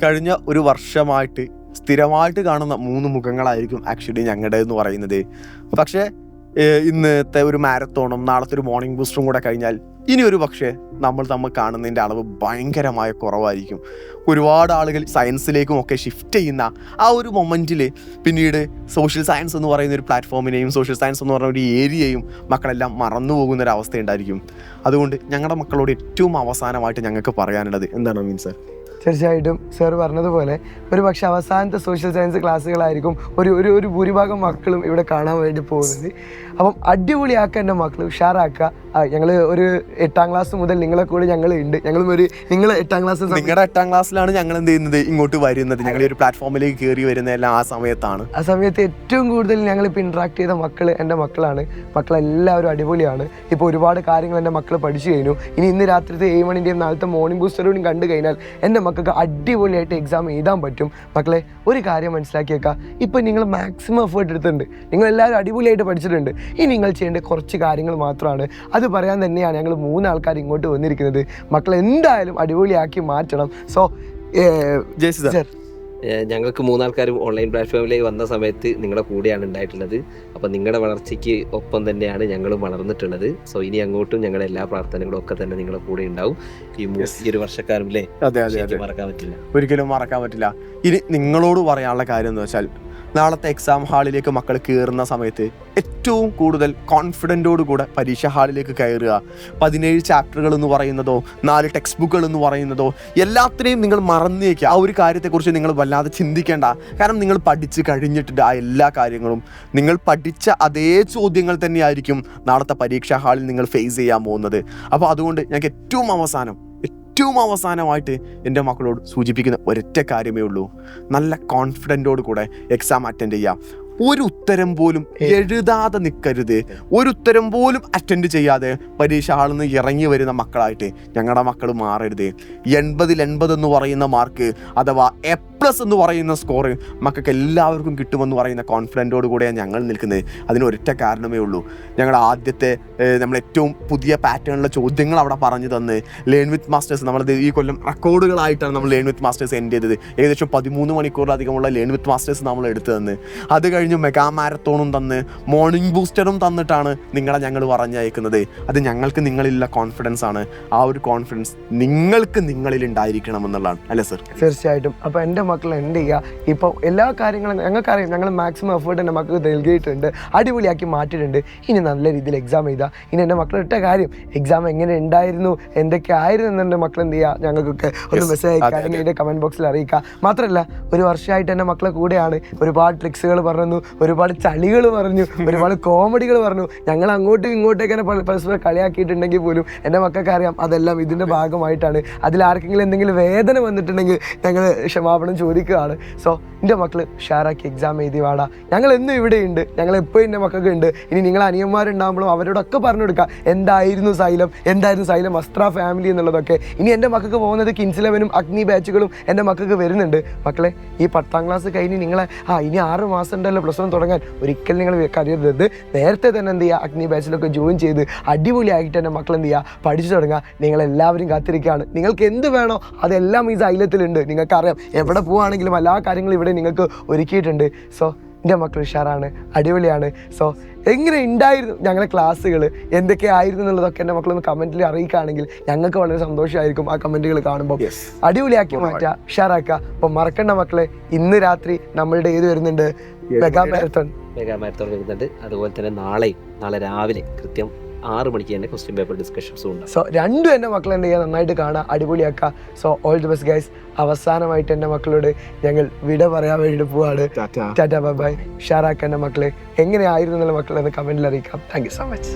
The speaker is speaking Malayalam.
കഴിഞ്ഞ ഒരു വർഷമായിട്ട് സ്ഥിരമായിട്ട് കാണുന്ന 3 മുഖങ്ങളായിരിക്കും ആക്ച്വലി ഞങ്ങളുടെ എന്ന് പറയുന്നത്. പക്ഷേ ഇന്നത്തെ ഒരു മാരത്തോണും നാളത്തെ ഒരു മോർണിംഗ് ബൂസ്റ്ററും കൂടെ കഴിഞ്ഞാൽ ഇനി ഒരു പക്ഷേ നമ്മൾ കാണുന്നതിൻ്റെ അളവ് ഭയങ്കരമായ കുറവായിരിക്കും. ഒരുപാട് ആളുകൾ സയൻസിലേക്കും ഒക്കെ ഷിഫ്റ്റ് ചെയ്യുന്ന ആ ഒരു മൊമെൻറ്റിൽ പിന്നീട് സോഷ്യൽ സയൻസ് എന്ന് പറയുന്ന ഒരു പ്ലാറ്റ്ഫോമിനെയും സോഷ്യൽ സയൻസ് എന്ന് പറയുന്ന ഒരു ഏരിയയും മക്കളെല്ലാം മറന്നു പോകുന്നൊരവസ്ഥ ഉണ്ടായിരിക്കും. അതുകൊണ്ട് ഞങ്ങളുടെ മക്കളോട് ഏറ്റവും അവസാനമായിട്ട് ഞങ്ങൾക്ക് പറയാനുള്ളത് എന്താണ് മീൻ സർ? തീർച്ചയായിട്ടും സാർ പറഞ്ഞതുപോലെ ഒരു പക്ഷേ അവസാനത്തെ സോഷ്യൽ സയൻസ് ക്ലാസ്സുകളായിരിക്കും ഒരു ഭൂരിഭാഗം മക്കളും ഇവിടെ കാണാൻ വേണ്ടി പോകുന്നത്. അപ്പം അടിപൊളിയാക്കുക എൻ്റെ മക്കൾ, ഉഷാറാക്കുക. ഞങ്ങൾ ഒരു 8ാം ക്ലാസ് മുതൽ നിങ്ങളെ കൂടെ ഞങ്ങൾ ഉണ്ട്. നിങ്ങൾ 8ാം ക്ലാസ്, നിങ്ങളുടെ 8ാം ക്ലാസ്സിലാണ് ഞങ്ങൾ എന്ത് ചെയ്യുന്നത്, ഇങ്ങോട്ട് വരുന്നത്. ഞങ്ങൾ ഒരു പ്ലാറ്റ്ഫോമിലേക്ക് കയറി വരുന്നതെല്ലാം ആ സമയത്താണ്. ആ സമയത്ത് ഏറ്റവും കൂടുതൽ ഞങ്ങളിപ്പോൾ ഇൻട്രാക്ട് ചെയ്ത മക്കൾ എൻ്റെ മക്കളാണ്. മക്കളെല്ലാവരും അടിപൊളിയാണ്. ഇപ്പോൾ ഒരുപാട് കാര്യങ്ങൾ എൻ്റെ മക്കൾ പഠിച്ചു കഴിഞ്ഞു. ഇന്ന് രാത്രിത്തെ 7 മണിൻ്റെയും നാളത്തെ മോർണിംഗ് ബൂസ്റ്ററും കണ്ടു കഴിഞ്ഞാൽ എൻ്റെ മക്കൾക്ക് അടിപൊളിയായിട്ട് എക്സാം എഴുതാൻ പറ്റും. മക്കളെ ഒരു കാര്യം മനസ്സിലാക്കിയേക്കാം, ഇപ്പം നിങ്ങൾ മാക്സിമം എഫേർട്ട് എടുത്തിട്ടുണ്ട്, നിങ്ങളെല്ലാവരും അടിപൊളിയായിട്ട് പഠിച്ചിട്ടുണ്ട്. ഇനി നിങ്ങൾ ചെയ്യേണ്ട കുറച്ച് കാര്യങ്ങൾ മാത്രമാണ്. അത് പറയാൻ തന്നെയാണ് ഞങ്ങൾ 3 ആൾക്കാർ ഇങ്ങോട്ട് വന്നിരിക്കുന്നത്. മക്കളെ എന്തായാലും അടിപൊളിയാക്കി മാറ്റണം. സോ സർ, ഞങ്ങൾക്ക് 3 ആൾക്കാരും ഓൺലൈൻ പ്ലാറ്റ്ഫോമിലേക്ക് വന്ന സമയത്ത് നിങ്ങളുടെ കൂടെയാണ് ഉണ്ടായിട്ടുള്ളത്. അപ്പോൾ നിങ്ങളുടെ വളർച്ചയ്ക്ക് ഒപ്പം തന്നെയാണ് ഞങ്ങളും വളർന്നിട്ടുള്ളത്. സോ ഇനി അങ്ങോട്ടും ഞങ്ങളുടെ എല്ലാ പ്രാർത്ഥനകളും ഒക്കെ തന്നെ നിങ്ങളുടെ കൂടെ ഉണ്ടാവും. ഈ ഒരു വർഷക്കാലം അല്ലേ, മറക്കാൻ പറ്റില്ല, ഒരിക്കലും മറക്കാൻ പറ്റില്ല. ഇനി നിങ്ങളോട് പറയാനുള്ള കാര്യം എന്ന് വെച്ചാൽ, നാളത്തെ എക്സാം ഹാളിലേക്ക് മക്കൾ കയറുന്ന സമയത്ത് ഏറ്റവും കൂടുതൽ കോൺഫിഡൻറ്റോട് കൂടെ പരീക്ഷാ ഹാളിലേക്ക് കയറുക. 17 ചാപ്റ്ററുകൾ എന്ന് പറയുന്നതോ 4 ടെക്സ്റ്റ് ബുക്കുകൾ എന്ന് പറയുന്നതോ എല്ലാത്തിനെയും നിങ്ങൾ മറന്നേക്കുക. ആ ഒരു കാര്യത്തെക്കുറിച്ച് നിങ്ങൾ വല്ലാതെ ചിന്തിക്കേണ്ട. കാരണം നിങ്ങൾ പഠിച്ച് കഴിഞ്ഞിട്ടുണ്ട്. ആ എല്ലാ കാര്യങ്ങളും നിങ്ങൾ പഠിച്ച അതേ ചോദ്യങ്ങൾ തന്നെയായിരിക്കും നാളത്തെ പരീക്ഷാ ഹാളിൽ നിങ്ങൾ ഫേസ് ചെയ്യാൻ പോകുന്നത്. അപ്പോൾ അതുകൊണ്ട് ഞങ്ങൾക്ക് ഏറ്റവും അവസാനമായിട്ട് എൻ്റെ മക്കളോട് സൂചിപ്പിക്കുന്ന ഒരൊറ്റ കാര്യമേ ഉള്ളൂ, നല്ല കോൺഫിഡൻറ്റോട് കൂടെ എക്സാം അറ്റൻഡ് ചെയ്യാം. ഒരു ഉത്തരം പോലും എഴുതാതെ നിൽക്കരുത്. ഒരു ഉത്തരം പോലും അറ്റൻഡ് ചെയ്യാതെ പരീക്ഷ ഹാളിൽ നിന്ന് ഇറങ്ങി വരുന്ന മക്കളായിട്ട് ഞങ്ങളുടെ മക്കൾ മാറരുത്. 80-ൽ 80 എന്ന് പറയുന്ന മാർക്ക് അഥവാ A+ എന്ന് പറയുന്ന സ്കോർ മക്കൾക്ക് എല്ലാവർക്കും കിട്ടുമെന്ന് പറയുന്ന കോൺഫിഡൻറ്റോട് കൂടെയാണ് ഞങ്ങൾ നിൽക്കുന്നത്. അതിന് ഒരൊറ്റ കാരണമേ ഉള്ളൂ, ഞങ്ങൾ ആദ്യത്തെ നമ്മൾ ഏറ്റവും പുതിയ പാറ്റേണിലെ ചോദ്യങ്ങൾ അവിടെ പറഞ്ഞു തന്ന് ലേൺ വിത്ത് മാസ്റ്റേഴ്സ് നമ്മളത് ഈ കൊല്ലം റെക്കോർഡുകളായിട്ടാണ് നമ്മൾ ലേൺ വിത്ത് മാസ്റ്റേഴ്സ് എൻഡ് ചെയ്തത്. ഏകദേശം 13 മണിക്കൂറിലധികമുള്ള ലേൺ വിത്ത് മാസ്റ്റേഴ്സ് നമ്മൾ എടുത്തു തന്ന്, അത് കഴിഞ്ഞ് മെഗാ മാരത്തോണും തന്ന് മോർണിംഗ് ബൂസ്റ്ററും തന്നിട്ടാണ് നിങ്ങളെ ഞങ്ങൾ പറഞ്ഞയക്കുന്നത്. അത് ഞങ്ങൾക്ക് നിങ്ങളിലുള്ള കോൺഫിഡൻസ് ആണ്. ആ ഒരു കോൺഫിഡൻസ് നിങ്ങൾക്ക് നിങ്ങളിൽ ഉണ്ടായിരിക്കണം എന്നുള്ളതാണ്, അല്ലേ സർ? തീർച്ചയായിട്ടും. അപ്പോൾ എൻ്റെ മക്കൾ എന്ത് ചെയ്യുക, ഇപ്പോൾ എല്ലാ കാര്യങ്ങളും ഞങ്ങൾക്കറിയാം, ഞങ്ങൾ മാക്സിമം എഫേർട്ട് എൻ്റെ മക്കൾക്ക് നൽകിയിട്ടുണ്ട്, അടിപൊളിയാക്കി മാറ്റിയിട്ടുണ്ട്. ഇനി നല്ല രീതിയിൽ എക്സാം എഴുതുക. ഇനി എൻ്റെ മക്കളിട്ട കാര്യം, എക്സാം എങ്ങനെ ഉണ്ടായിരുന്നു, എന്തൊക്കെ ആയിരുന്നു എന്ന് എൻ്റെ മക്കൾ എന്ത് ചെയ്യുക, ഞങ്ങൾക്കൊക്കെ ഒരു മെസ്സേജ് അയക്കുക, അല്ലെങ്കിൽ എൻ്റെ കമൻറ്റ് ബോക്സിൽ അറിയിക്കുക. മാത്രമല്ല ഒരു വർഷമായിട്ട് എൻ്റെ മക്കളെ കൂടെയാണ്. ഒരുപാട് ട്രിക്സുകൾ പറഞ്ഞു, ഒരുപാട് ചളികൾ പറഞ്ഞു, ഒരുപാട് കോമഡികൾ പറഞ്ഞു. ഞങ്ങൾ അങ്ങോട്ടും ഇങ്ങോട്ടേക്ക് പരസ്പരം കളിയാക്കിയിട്ടുണ്ടെങ്കിൽ പോലും എൻ്റെ മക്കൾക്ക് അറിയാം അതെല്ലാം ഇതിൻ്റെ ഭാഗമായിട്ടാണ്. അതിൽ ആർക്കെങ്കിലും എന്തെങ്കിലും വേദന വന്നിട്ടുണ്ടെങ്കിൽ ഞങ്ങൾ ക്ഷമാപണം ചോദിക്കുകയാണ്. സോ എൻ്റെ മക്കൾ ഷെയറാക്കി എക്സാം എഴുതി വാടാ, ഞങ്ങൾ എന്നും ഇവിടെയുണ്ട്, ഞങ്ങൾ എപ്പോഴും എൻ്റെ മക്കൾക്ക് ഉണ്ട്. ഇനി നിങ്ങൾ അനിയന്മാരുണ്ടാകുമ്പോഴും അവരോടൊക്കെ പറഞ്ഞു കൊടുക്കുക എന്തായിരുന്നു സൈലം അസ്ത്ര ഫാമിലി എന്നുള്ളതൊക്കെ. ഇനി എൻ്റെ മക്കൾക്ക് പോകുന്നത് കിങ്സ് 11ഉം അഗ്നി ബാച്ചുകളും എൻ്റെ മക്കൾക്ക് വരുന്നുണ്ട്. മക്കളെ ഈ 10ാം ക്ലാസ് കഴിഞ്ഞ് നിങ്ങളെ ഇനി 6 മാസം ഉണ്ടല്ലോ പ്ലസ് 1 തുടങ്ങാൻ, ഒരിക്കലും നിങ്ങൾ കരുതരുത്. നേരത്തെ തന്നെ എന്ത് ചെയ്യുക, അഗ്നി ബാച്ചിലൊക്കെ ജോയിൻ ചെയ്ത് അടിപൊളിയായിട്ട് എൻ്റെ മക്കൾ എന്ത് ചെയ്യുക, പഠിച്ചു തുടങ്ങുക. നിങ്ങളെല്ലാവരും കാത്തിരിക്കുകയാണ്. നിങ്ങൾക്ക് എന്ത് വേണോ അതെല്ലാം ഈ സൈലത്തിലുണ്ട്. നിങ്ങൾക്കറിയാം എവിടെ പോവുകയാണെങ്കിലും എല്ലാ കാര്യങ്ങളും ഇവിടെ നിങ്ങൾക്ക് ഒരുക്കിയിട്ടുണ്ട്. സോ എൻ്റെ മക്കൾ ഉഷാറാണ്, അടിപൊളിയാണ്. സോ എങ്ങനെ ഉണ്ടായിരുന്നു ഞങ്ങളുടെ ക്ലാസ്സുകൾ, എന്തൊക്കെ ആയിരുന്നു എന്നുള്ളതൊക്കെ എൻ്റെ മക്കളൊന്ന് കമൻറ്റിൽ അറിയിക്കുകയാണെങ്കിൽ ഞങ്ങൾക്ക് വളരെ സന്തോഷമായിരിക്കും. ആ കമൻറ്റുകൾ കാണുമ്പോൾ അടിപൊളിയാക്കി മാറ്റുക, ഉഷാറാക്കുക. അപ്പോൾ മറക്കണ്ട മക്കളെ, ഇന്ന് രാത്രി നമ്മളുടെ ഏത് വരുന്നുണ്ട്, മെഗാ മാരത്തോൺ വരുന്നുണ്ട്. അതുപോലെ തന്നെ നാളെ രാവിലെ കൃത്യം 6 മണിക്ക് തന്നെ ക്വസ്റ്റ്യൻ പേപ്പർ ഡിസ്കഷൻസും ഉണ്ട്. സോ രണ്ടും എൻ്റെ മക്കൾ എന്ത് ചെയ്യുക, നന്നായിട്ട് കാണുക, അടിപൊളിയാക്കുക. So all the best guys. അവസാനമായിട്ട് എൻ്റെ മക്കളോട് ഞങ്ങൾ വിട പറയാൻ വേണ്ടി പോവാണ്. Tata bye bye. ഷെയറാക്കുക എൻ്റെ മക്കളെ, എങ്ങനെയായിരുന്നു എന്നുള്ള മക്കളെന്ന് കമൻറ്റിൽ അറിയിക്കാം. Thank you so much.